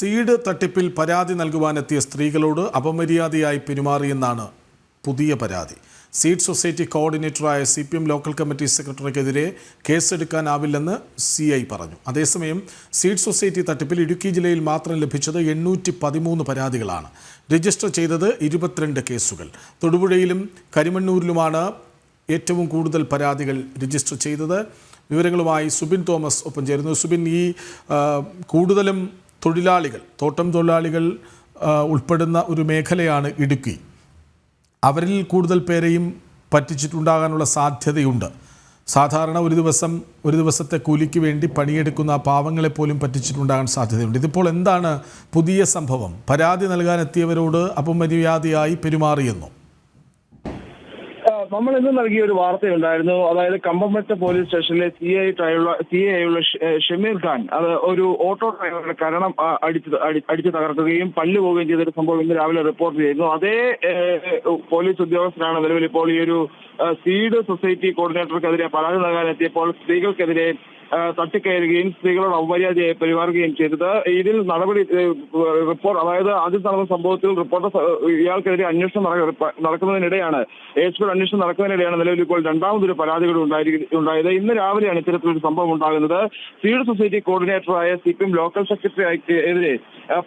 Seed തട്ടിപ്പിൽ പരാതി നൽകുവാനെത്തിയ സ്ത്രീകളോട് അപമര്യാദയായി പെരുമാറിയെന്നാണ് പുതിയ പരാതി. സീഡ് സൊസൈറ്റി കോർഡിനേറ്ററായ CPM ലോക്കൽ കമ്മിറ്റി സെക്രട്ടറിക്കെതിരെ കേസെടുക്കാനാവില്ലെന്ന് CI പറഞ്ഞു. അതേസമയം സീഡ് സൊസൈറ്റി തട്ടിപ്പിൽ ഇടുക്കി ജില്ലയിൽ മാത്രം ലഭിച്ചത് 813 പരാതികളാണ്. രജിസ്റ്റർ ചെയ്തത് 22 കേസുകൾ. തൊടുപുഴയിലും കരിമണ്ണൂരിലുമാണ് ഏറ്റവും കൂടുതൽ പരാതികൾ രജിസ്റ്റർ ചെയ്തത്. വിവരങ്ങളുമായി സുബിൻ തോമസ് ഒപ്പം ചേരുന്നു. സുബിൻ, ഈ കൂടുതലും തൊഴിലാളികൾ, തോട്ടം തൊഴിലാളികൾ ഉൾപ്പെടുന്ന ഒരു മേഖലയാണ് ഇടുക്കി. അവരിൽ കൂടുതൽ പേരെയും പറ്റിച്ചിട്ടുണ്ടാകാനുള്ള സാധ്യതയുണ്ട്. സാധാരണ ഒരു ദിവസത്തെ കൂലിക്ക് വേണ്ടി പണിയെടുക്കുന്ന പാവങ്ങളെപ്പോലും പറ്റിച്ചിട്ടുണ്ടാകാൻ സാധ്യതയുണ്ട്. ഇതിപ്പോൾ എന്താണ് പുതിയ സംഭവം? പരാതി നൽകാനെത്തിയവരോട് അപമര്യാദയായി പെരുമാറിയെന്നോ? നമ്മൾ ഇന്ന് നൽകിയ ഒരു വാർത്തയുണ്ടായിരുന്നു. അതായത് കമ്പംമെട്ട് പോലീസ് സ്റ്റേഷനിലെ CI ആയുള്ള ഷമീർ ഖാൻ അത് ഒരു ഓട്ടോ ഡ്രൈവറുടെ കരണം അടിച്ചു തകർക്കുകയും പല്ല് പോവുകയും ചെയ്തൊരു സംഭവം ഇന്ന് രാവിലെ റിപ്പോർട്ട് ചെയ്യുന്നു. അതേ പോലീസ് ഉദ്യോഗസ്ഥരാണ് നിലവിൽ ഇപ്പോൾ ഈ ഒരു സീഡ് സൊസൈറ്റി കോർഡിനേറ്റർക്കെതിരെ പരാതി നൽകാനെത്തിയപ്പോൾ സ്ത്രീകൾക്കെതിരെ തട്ടിക്കയറുകയും സ്ത്രീകളോട് അപമര്യാദയായി പെരുമാറുകയും ചെയ്തത്. ഇതിൽ നടപടി റിപ്പോർട്ട്, അതായത് ആദ്യം നടന്ന സംഭവത്തിൽ റിപ്പോർട്ട് ഇയാൾക്കെതിരെ അന്വേഷണം നടക്കുന്നതിനിടെയാണ് അന്വേഷണം നടക്കുന്നതിനിടെയാണ് നിലവിൽ ഇപ്പോൾ രണ്ടാമതൊരു പരാതികൾ ഉണ്ടായത്. ഇന്ന് രാവിലെയാണ് ഇത്തരത്തിലൊരു സംഭവം ഉണ്ടാകുന്നത്. സീഡ് സൊസൈറ്റി കോർഡിനേറ്ററായ CPM ലോക്കൽ സെക്രട്ടറിക്കെതിരെ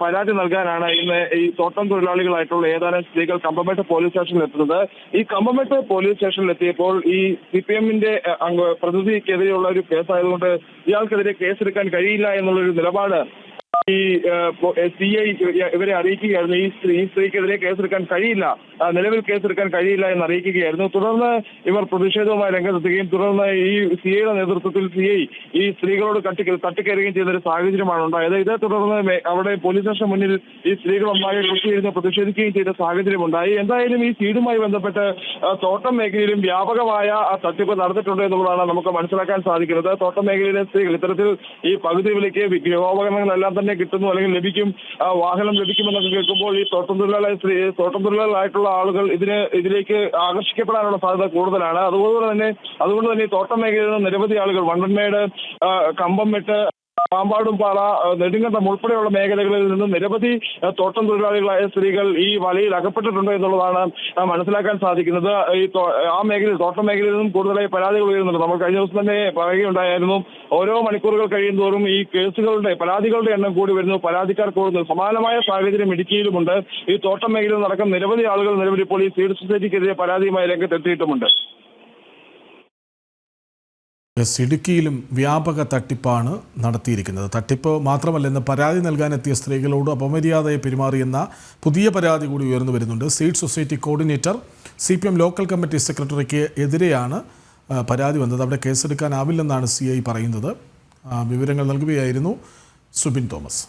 പരാതി നൽകാനാണ് ഇന്ന് ഈ തോട്ടം തൊഴിലാളികളായിട്ടുള്ള ഏതാനും സ്ത്രീകൾ കമ്പംമെട്ട് പോലീസ് സ്റ്റേഷനിൽ എത്തുന്നത്. ഈ കമ്പംമെട്ട് പോലീസ് സ്റ്റേഷനിൽ എത്തിയപ്പോൾ ഈ CPMന്റെ പ്രതിനിധിക്കെതിരെയുള്ള ഒരു കേസായതുകൊണ്ട് ഇയാൾക്കെതിരെ കേസെടുക്കാൻ കഴിയില്ല എന്നുള്ളൊരു നിലപാട് ഈ CI ഇവരെ അറിയിക്കുകയായിരുന്നു. ഈ സ്ത്രീക്കെതിരെ കേസെടുക്കാൻ കഴിയില്ല, നിലവിൽ കേസെടുക്കാൻ കഴിയില്ല എന്ന് അറിയിക്കുകയായിരുന്നു. തുടർന്ന് ഇവർ പ്രതിഷേധവുമായി രംഗത്തെത്തുകയും തുടർന്ന് ഈ CIയുടെ നേതൃത്വത്തിൽ CI ഈ സ്ത്രീകളോട് തട്ടിക്കയറുകയും ചെയ്യുന്ന ഒരു സാഹചര്യമാണ് ഉണ്ടായത്. ഇതേ തുടർന്ന് അവിടെ പോലീസ് സ്റ്റേഷൻ മുന്നിൽ ഈ സ്ത്രീകൾ ഒന്നാകെ കുത്തിയിരുന്ന് പ്രതിഷേധിക്കുകയും ചെയ്ത സാഹചര്യമുണ്ടായി. എന്തായാലും ഈ സീഡുമായി ബന്ധപ്പെട്ട് തോട്ടം മേഖലയിലും വ്യാപകമായ തട്ടിപ്പ് നടന്നിട്ടുണ്ട് എന്നുള്ളതാണ് നമുക്ക് മനസ്സിലാക്കാൻ സാധിക്കുന്നത്. തോട്ടം മേഖലയിലെ സ്ത്രീകൾ ഇത്തരത്തിൽ ഈ പകുതി വിലയ്ക്ക് ഗൃഹോപകരണങ്ങളെല്ലാം തന്നെ കിട്ടുന്നു, അല്ലെങ്കിൽ ലഭിക്കും, വാഹനം ലഭിക്കുമെന്നൊക്കെ കേൾക്കുമ്പോൾ ഈ തോട്ടം തൊഴിലാളികളായിട്ടുള്ള ആളുകൾ ഇതിലേക്ക് ആകർഷിക്കപ്പെടാനുള്ള സാധ്യത കൂടുതലാണ്. അതുകൊണ്ട് തന്നെ തോട്ടം മേഖലയിൽ നിന്ന് നിരവധി ആളുകൾ വണ്ടൻമേട്, കമ്പംമെട്ട്, പാമ്പാടും പാറ, നെടുങ്കണ്ടം ഉൾപ്പെടെയുള്ള മേഖലകളിൽ നിന്നും നിരവധി തോട്ടം തൊഴിലാളികളായ സ്ത്രീകൾ ഈ വലയിൽ അകപ്പെട്ടിട്ടുണ്ട് എന്നുള്ളതാണ് മനസ്സിലാക്കാൻ സാധിക്കുന്നത്. ആ മേഖലയിൽ, തോട്ടം മേഖലയിൽ നിന്നും കൂടുതലായി പരാതികൾ ഉയരുന്നുണ്ട്. നമ്മൾ കഴിഞ്ഞ ദിവസം തന്നെ പറയുകയുണ്ടായിരുന്നു, ഓരോ മണിക്കൂറുകൾ കഴിയുന്തോറും ഈ പരാതികളുടെ എണ്ണം കൂടി വരുന്നു, പരാതിക്കാർ കൂടുന്നു. സമാനമായ സാഹചര്യം ഇടുക്കിയിലുമുണ്ട്. ഈ തോട്ടം മേഖലയിൽ നടക്കുന്ന നിരവധി ആളുകൾ നിലവിൽ ഇപ്പോൾ ഈ സീഡ് സൊസൈറ്റിക്കെതിരെ പരാതിയുമായി രംഗത്തെത്തിയിട്ടുമുണ്ട്. ഇടുക്കിയിലും വ്യാപക തട്ടിപ്പാണ് നടത്തിയിരിക്കുന്നത്. തട്ടിപ്പ് മാത്രമല്ല, ഇന്ന് പരാതി നൽകാനെത്തിയ സ്ത്രീകളോട് അപമര്യാദയെ പെരുമാറിയെന്ന പുതിയ പരാതി കൂടി ഉയർന്നു വരുന്നുണ്ട്. Seed society coordinator CPM local committee സെക്രട്ടറിക്ക് എതിരെയാണ് പരാതി വന്നത്. അവിടെ കേസെടുക്കാനാവില്ലെന്നാണ് CI പറയുന്നത്. വിവരങ്ങൾ നൽകുകയായിരുന്നു സുബിൻ തോമസ്.